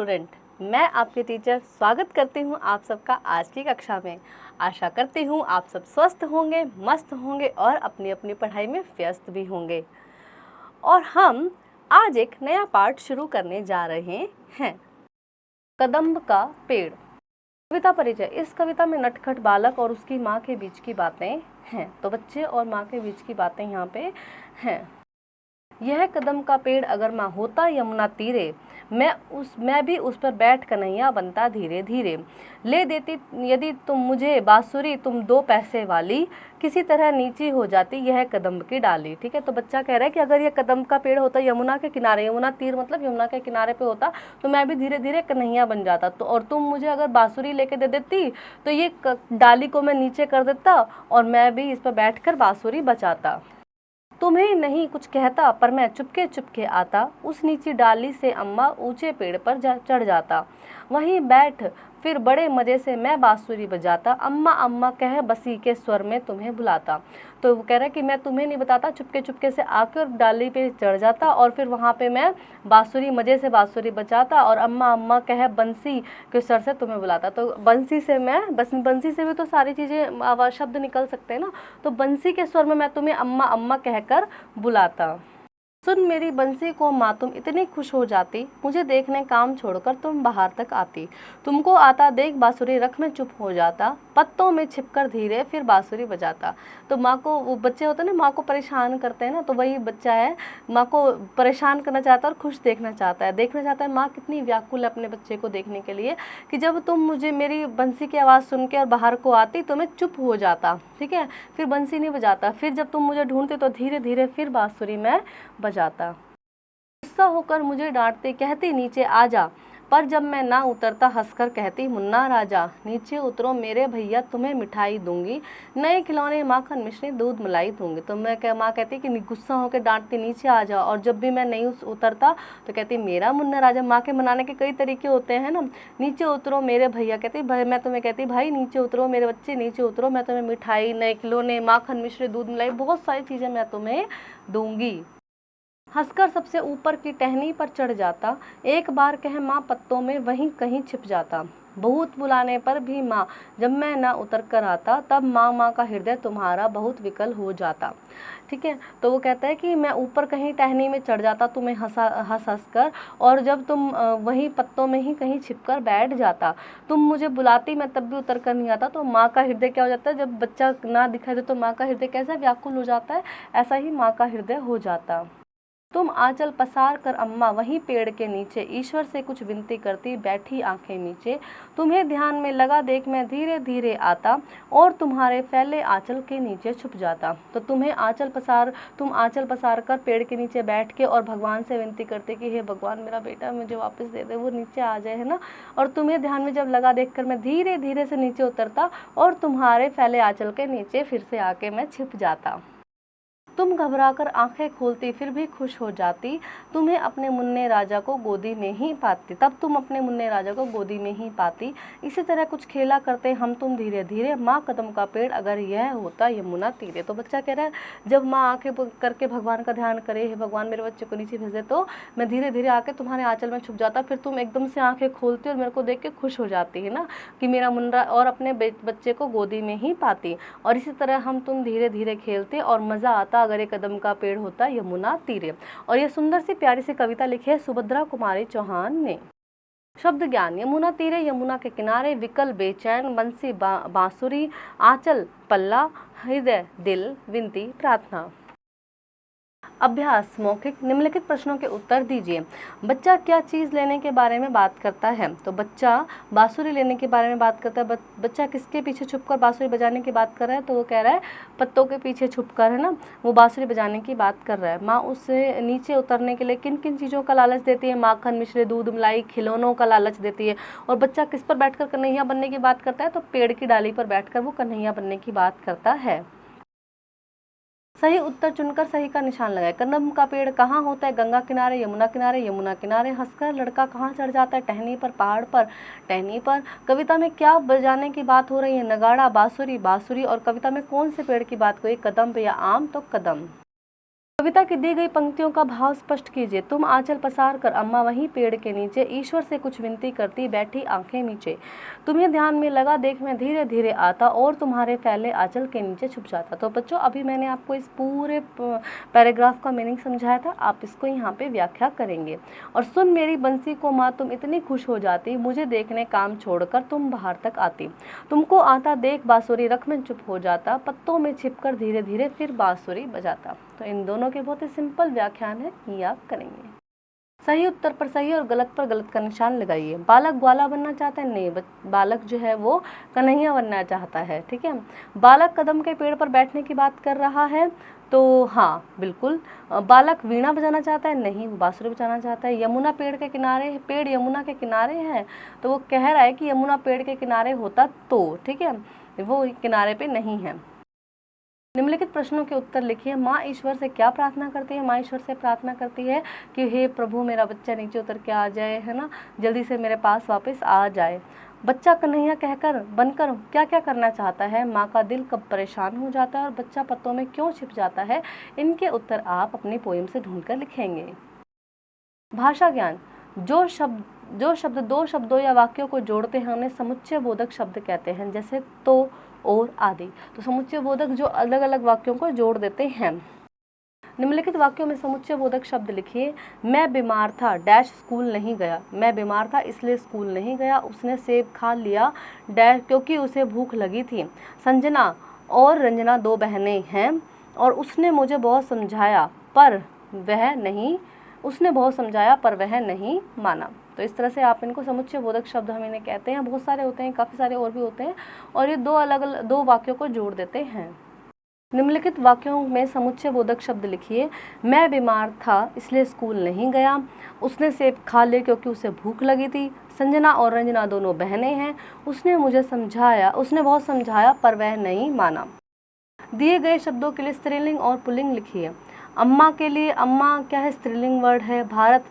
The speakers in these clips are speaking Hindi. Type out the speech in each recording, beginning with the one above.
स्टूडेंट, मैं आपके टीचर स्वागत करती हूँ आप सबका आज की कक्षा में। आशा करती हूँ आप सब स्वस्थ होंगे, मस्त होंगे और अपनी अपनी पढ़ाई में व्यस्त भी होंगे। और हम आज एक नया पाठ शुरू करने जा रहे हैं, कदम्ब का पेड़। कविता परिचय। इस कविता में नटखट बालक और उसकी माँ के बीच की बातें हैं। तो बच्चे और माँ के बीच की बातें यहाँ पे हैं। यह कदम का पेड़ अगर माँ होता यमुना तीरे, मैं भी उस पर बैठ कन्हैया बनता धीरे धीरे। ले देती यदि तुम मुझे बांसुरी, तुम 2 पैसे वाली, किसी तरह नीची हो जाती यह कदम की डाली। ठीक है, तो बच्चा कह रहा है कि अगर यह कदम का पेड़ होता यमुना के किनारे, यमुना तीर मतलब यमुना के किनारे पे होता, तो मैं भी धीरे धीरे कन्हैया बन जाता। तो और तुम मुझे अगर बांसुरी लेके दे देती तो ये डाली को मैं नीचे कर देता और मैं भी इस पर बैठकर बांसुरी बजाता। तुम्हें नहीं कुछ कहता पर मैं चुपके चुपके आता, उस नीची डाली से अम्मा ऊंचे पेड़ पर चढ़ जाता। वहीं बैठ फिर बड़े मजे से मैं बांसुरी बजाता, अम्मा अम्मा कह बसी के स्वर में तुम्हें बुलाता। तो वो कह रहा है कि मैं तुम्हें नहीं बताता, चुपके चुपके से आकर डाली पे चढ़ जाता और फिर वहाँ पे मैं बांसुरी मजे से बांसुरी बजाता और अम्मा अम्मा कह बंसी के स्वर से तुम्हें बुलाता। तो बंसी से मैं बंसी से भी तो सारी चीज़ें आवाज शब्द निकल सकते हैं ना, तो बंसी के स्वर में मैं तुम्हें अम्मा अम्मा कहकर बुलाता। सुन मेरी बंसी को माँ तुम इतनी खुश हो जाती, मुझे देखने काम छोड़कर तुम बाहर तक आती। तुमको आता देख बांसुरी रख में चुप हो जाता, पत्तों में छिपकर धीरे फिर बांसुरी बजाता। तो माँ को, वो बच्चे होते हैं ना माँ को परेशान करते हैं ना, तो वही बच्चा है, माँ को परेशान करना चाहता है और खुश देखना चाहता है। देखना चाहता है माँ कितनी व्याकुल है अपने बच्चे को देखने के लिए, कि जब तुम मुझे मेरी बंसी की आवाज़ सुन के और बाहर को आती तो मैं चुप हो जाता, ठीक है, फिर बंसी नहीं बजाता, फिर जब तुम मुझे ढूंढते तो धीरे धीरे फिर बांसुरी मैं बजाता। गुस्सा होकर मुझे डांटती कहती नीचे आ जा, पर जब मैं ना उतरता हंसकर कहती मुन्ना राजा, नीचे उतरो मेरे भैया तुम्हें मिठाई दूंगी, नए खिलौने माखन मिश्री दूध मलाई दूंगी। तो माँ कहती कि गुस्सा होकर डांटती नीचे आ जा, और जब भी मैं नहीं उतरता तो कहती मेरा मुन्ना राजा। माँ के मनाने के कई तरीके होते हैं ना, नीचे उतरो मेरे भैया, कहती भाई मैं तुम्हें, कहती भाई नीचे उतरो मेरे बच्चे नीचे उतरो, मैं तुम्हें मिठाई, नए खिलौने, माखन मिश्री दूध मलाई, बहुत सारी चीज़ें मैं तुम्हें दूंगी। हंसकर सबसे ऊपर की टहनी पर चढ़ जाता, एक बार कह माँ पत्तों में वहीं कहीं छिप जाता। बहुत बुलाने पर भी माँ जब मैं न उतर कर आता, तब माँ माँ का हृदय तुम्हारा बहुत विकल हो जाता। ठीक है, तो वो कहता है कि मैं ऊपर कहीं टहनी में चढ़ जाता तुम्हें हंस हंस कर, और जब तुम वहीं पत्तों में ही कहीं छिप कर बैठ जाता, तुम मुझे बुलाती मैं तब भी उतर कर नहीं आता। तो माँ का हृदय क्या हो जाता है, जब बच्चा ना दिखाई दे तो माँ का हृदय कैसा व्याकुल हो जाता है, ऐसा ही माँ का हृदय हो जाता। तुम आंचल पसार कर अम्मा वहीं पेड़ के नीचे ईश्वर से कुछ विनती करती बैठी आंखें नीचे, तुम्हें ध्यान में लगा देख मैं धीरे धीरे आता और तुम्हारे फैले आंचल के नीचे छुप जाता। तो तुम आंचल पसार कर पेड़ के नीचे बैठ के और भगवान से विनती करते कि हे भगवान मेरा बेटा मुझे वापस दे दे, वो नीचे आ जाए, है ना। और तुम्हें ध्यान में जब लगा देख कर मैं धीरे धीरे से नीचे उतरता और तुम्हारे फैले आंचल के नीचे फिर से आके मैं छिप जाता। तुम घबराकर आंखें खोलती फिर भी खुश हो जाती, तुम्हें अपने मुन्ने राजा को गोदी में ही पाती, तब तुम अपने मुन्ने राजा को गोदी में ही पाती। इसी तरह कुछ खेला करते हम तुम धीरे धीरे, माँ कदम का पेड़ अगर यह होता यमुना तीरे। तो बच्चा कह रहा है जब माँ आंखें करके भगवान का ध्यान करे, हे भगवान मेरे बच्चे को नीचे भेज दे, तो मैं धीरे धीरे आके तुम्हारे आंचल में छुप जाता, फिर तुम एकदम से आंखें खोलती और मेरे को देख के खुश हो जाती है ना, कि मेरा मुन्ना, और अपने बच्चे को गोदी में ही पाती। और इसी तरह हम तुम धीरे धीरे खेलते और मज़ा आता अगर एक कदम का पेड़ होता यमुना तीरे। और ये सुंदर सी प्यारी सी कविता लिखी है सुभद्रा कुमारी चौहान ने। शब्द ज्ञान। यमुना तीरे यमुना के किनारे, विकल बेचैन बंसी बांसुरी, आंचल पल्ला, हृदय दिल, विनती प्रार्थना। अभ्यास मौखिक। निम्नलिखित प्रश्नों के उत्तर दीजिए। बच्चा क्या चीज़ लेने के बारे में बात करता है? तो बच्चा बांसुरी लेने के बारे में बात करता है। बच्चा किसके पीछे छुपकर बांसुरी बजाने की बात कर रहा है? तो वो कह रहा है पत्तों के पीछे छुपकर, है ना, वो बांसुरी बजाने की बात कर रहा है। माँ उससे नीचे उतरने के लिए किन किन चीज़ों का लालच देती है? माखन मिश्री दूध मलाई खिलौनों का लालच देती है। और बच्चा किस पर बैठकर कन्हैया बनने की बात करता है? तो पेड़ की डाली पर बैठकर वो कन्हैया बनने की बात करता है। सही उत्तर चुनकर सही का निशान लगाए। कदम का पेड़ कहाँ होता है? गंगा किनारे, यमुना किनारे, यमुना किनारे। हंसकर लड़का कहाँ चढ़ जाता है? टहनी पर, पहाड़ पर, टहनी पर। कविता में क्या बजाने की बात हो रही है? नगाड़ा, बांसुरी, बांसुरी। और कविता में कौन से पेड़ की बात हुई? कदम या आम? तो कदम। कविता की दी गई पंक्तियों का भाव स्पष्ट कीजिए। तुम आंचल पसार कर अम्मा वहीं पेड़ के नीचे ईश्वर से कुछ विनती करती बैठी आंखें नीचे। तुम्हें ध्यान में लगा देख मैं धीरे धीरे आता और तुम्हारे फैले आंचल के नीचे छुप जाता। तो बच्चों अभी मैंने आपको इस पूरे पैराग्राफ का मीनिंग समझाया था, आप इसको यहाँ पे व्याख्या करेंगे। और सुन मेरी बंसी को माँ तुम इतनी खुश हो जाती, मुझे देखने काम छोड़कर तुम बाहर तक आती। तुमको आता देख बांसुरी रख में चुप हो जाता, पत्तों में छिपकर धीरे धीरे फिर बांसुरी बजाता। तो इन दोनों के बहुत ही सिंपल व्याख्यान है, ये आप करेंगे। सही उत्तर पर सही और गलत पर गलत का निशान लगाइए। बालक ग्वाला बनना चाहता है, नहीं, बालक जो है वो कन्हैया बनना चाहता है। ठीक है। बालक कदम के पेड़ पर बैठने की बात कर रहा है, तो हाँ बिल्कुल। बालक वीणा बजाना चाहता है, नहीं, वो बांसुरी बजाना चाहता है। यमुना पेड़ के किनारे, पेड़ यमुना के किनारे है, तो वो कह रहा है कि यमुना पेड़ के किनारे होता तो, ठीक है, वो किनारे पे नहीं है। निम्नलिखित प्रश्नों के उत्तर लिखिए। माँ ईश्वर से क्या प्रार्थना करती है? माँ ईश्वर से प्रार्थना करती है कि हे प्रभु मेरा बच्चा नीचे उतर के आ जाए, है ना, जल्दी से मेरे पास वापस आ जाए। बच्चा कन्हैया कहकर बनकर क्या क्या करना चाहता है? माँ का दिल कब परेशान हो जाता है और बच्चा पत्तों में क्यों छिप जाता है? इनके उत्तर आप अपनी पोएम से ढूंढकर लिखेंगे। भाषा ज्ञान। जो शब्द दो शब्दों या वाक्यों को जोड़ते हैं उन्हें समुच्चय बोधक शब्द कहते हैं, जैसे तो, और आदि। तो समुच्चय बोधक जो अलग अलग वाक्यों को जोड़ देते हैं। निम्नलिखित वाक्यों में समुच्चय बोधक शब्द लिखिए। मैं बीमार था डैश स्कूल नहीं गया। मैं बीमार था इसलिए स्कूल नहीं गया। उसने सेब खा लिया डैश क्योंकि उसे भूख लगी थी। संजना और रंजना दो बहनें हैं और उसने बहुत समझाया पर वह नहीं माना। तो इस तरह से आप इनको समुच्चय बोधक शब्द हम इन्हें कहते हैं। बहुत सारे होते हैं, काफ़ी सारे और भी होते हैं, और ये दो वाक्यों को जोड़ देते हैं। निम्नलिखित वाक्यों में समुच्चय बोधक शब्द लिखिए। मैं बीमार था इसलिए स्कूल नहीं गया। उसने सेब खा लिए क्योंकि उसे भूख लगी थी। संजना और रंजना दोनों बहनें हैं। उसने बहुत समझाया पर वह नहीं माना। दिए गए शब्दों के लिए स्त्रीलिंग और पुल्लिंग लिखिए। अम्मा के लिए अम्मा क्या है? स्त्रीलिंग वर्ड है। भारत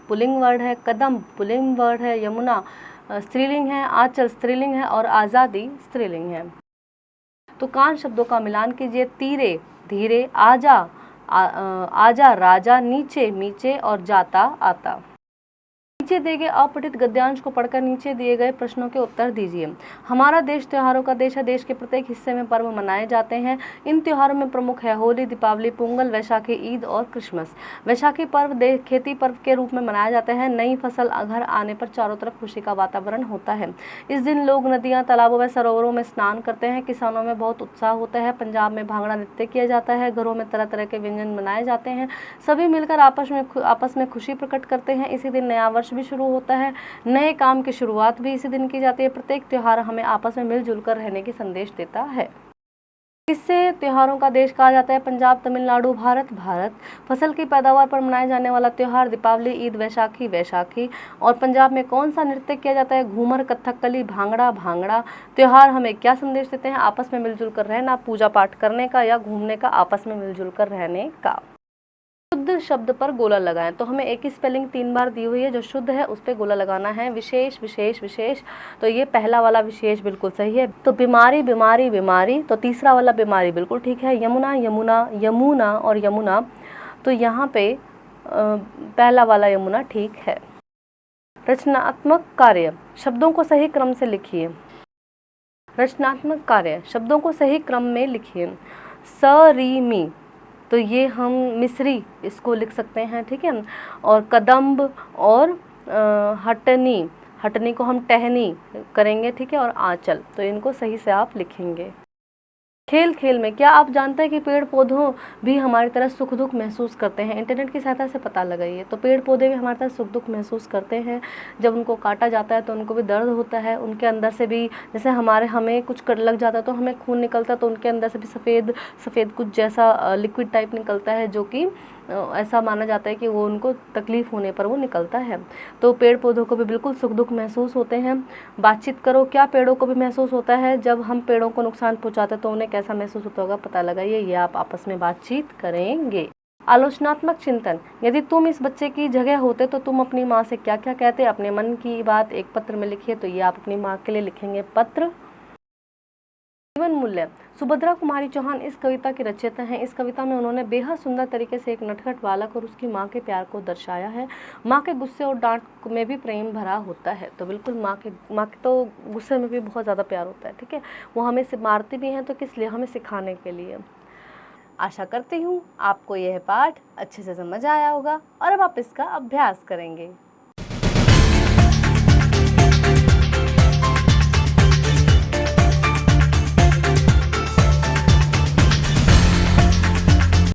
पुल्लिंग वर्ड है। कदम पुल्लिंग वर्ड है। यमुना स्त्रीलिंग है। आंचल स्त्रीलिंग है और आज़ादी स्त्रीलिंग है। तो कान शब्दों का मिलान कीजिए। तीरे धीरे, आजा राजा, नीचे मीचे और जाता आता। नीचे दिए गए अपठित गद्यांश को पढ़कर नीचे दिए गए प्रश्नों के उत्तर दीजिए। हमारा देश त्योहारों का देश है। देश के प्रत्येक हिस्से में पर्व मनाए जाते हैं। इन त्योहारों में प्रमुख है होली, दीपावली, पोंगल, वैशाखी, ईद और क्रिसमस। वैशाखी पर्व खेती पर्व के रूप में मनाया जाता है। नई फसल घर आने पर चारों तरफ खुशी का वातावरण होता है। इस दिन लोग नदियाँ, तालाबों व सरोवरों में स्नान करते हैं। किसानों में बहुत उत्साह होता है। पंजाब में भांगड़ा नृत्य किया जाता है। घरों में तरह तरह के व्यंजन बनाए जाते हैं। सभी मिलकर आपस में खुशी प्रकट करते हैं। इसी दिन नया वर्ष भी शुरू होता है। नए काम की शुरुआत भी इसी दिन की जाती है। प्रत्येक त्योहार हमें आपस में मिलजुल कर रहने की संदेश देता है। इससे त्योहारों का देश कहा जाता है। पंजाब, तमिलनाडु, भारत। फसल की पैदावार पर मनाया जाने वाला त्योहार दीपावली, ईद, वैशाखी। और पंजाब में कौन सा नृत्य किया जाता है? घूमर, कथकली, भांगड़ा। त्योहार हमें क्या संदेश देते हैं? आपस में मिलजुल कर रहना, पूजा पाठ करने का या घूमने का, आपस में मिलजुल कर रहने का। शुद्ध शब्द पर गोला लगाएं। तो हमें एक ही स्पेलिंग 3 बार दी हुई है। जो शुद्ध है उस पर गोला लगाना है। विशेष। तो ये पहला वाला विशेष बिल्कुल सही है। तो बीमारी। तो तीसरा वाला बीमारी बिल्कुल ठीक है। यमुना और यमुना। तो यहाँ पे पहला वाला यमुना ठीक है। रचनात्मक कार्य। शब्दों को सही क्रम से लिखिए। रचनात्मक कार्य शब्दों को सही क्रम में लिखिए। सरीमी, तो ये हम मिस्री इसको लिख सकते हैं, ठीक है। और कदम्ब और हटनी को हम टहनी करेंगे, ठीक है। और आंचल, तो इनको सही से आप लिखेंगे। खेल में क्या आप जानते हैं कि पेड़ पौधों भी हमारी तरह सुख दुख महसूस करते हैं? इंटरनेट की सहायता से पता लगाइए। तो पेड़ पौधे भी हमारी तरह सुख दुख महसूस करते हैं। जब उनको काटा जाता है तो उनको भी दर्द होता है। उनके अंदर से भी, जैसे हमें कुछ कट लग जाता है तो हमें खून निकलता है, तो उनके अंदर से भी सफ़ेद कुछ जैसा लिक्विड टाइप निकलता है, जो कि ऐसा माना जाता है कि वो उनको तकलीफ़ होने पर वो निकलता है। तो पेड़ पौधों को भी बिल्कुल सुख दुख महसूस होते हैं। बातचीत करो। क्या पेड़ों को भी महसूस होता है? जब हम पेड़ों को नुकसान पहुंचाते हैं तो उन्हें कैसा महसूस होता होगा, पता लगाइए। ये आप आपस में बातचीत करेंगे। आलोचनात्मक चिंतन। यदि तुम इस बच्चे की जगह होते तो तुम अपनी माँ से क्या क्या कहते? अपने मन की बात एक पत्र में लिखिए। तो ये आप अपनी माँ के लिए लिखेंगे पत्र। जीवन मूल्य। सुभद्रा कुमारी चौहान इस कविता की रचयिता हैं। इस कविता में उन्होंने बेहद सुंदर तरीके से एक नटखट बालक और उसकी माँ के प्यार को दर्शाया है। माँ के गुस्से और डांट में भी प्रेम भरा होता है। तो बिल्कुल माँ के तो गुस्से में भी बहुत ज़्यादा प्यार होता है, ठीक है। वो हमें मारती भी हैं तो किस लिए, हमें सिखाने के लिए। आशा करती हूँ आपको यह पाठ अच्छे से समझ आया होगा और अब आप इसका अभ्यास करेंगे।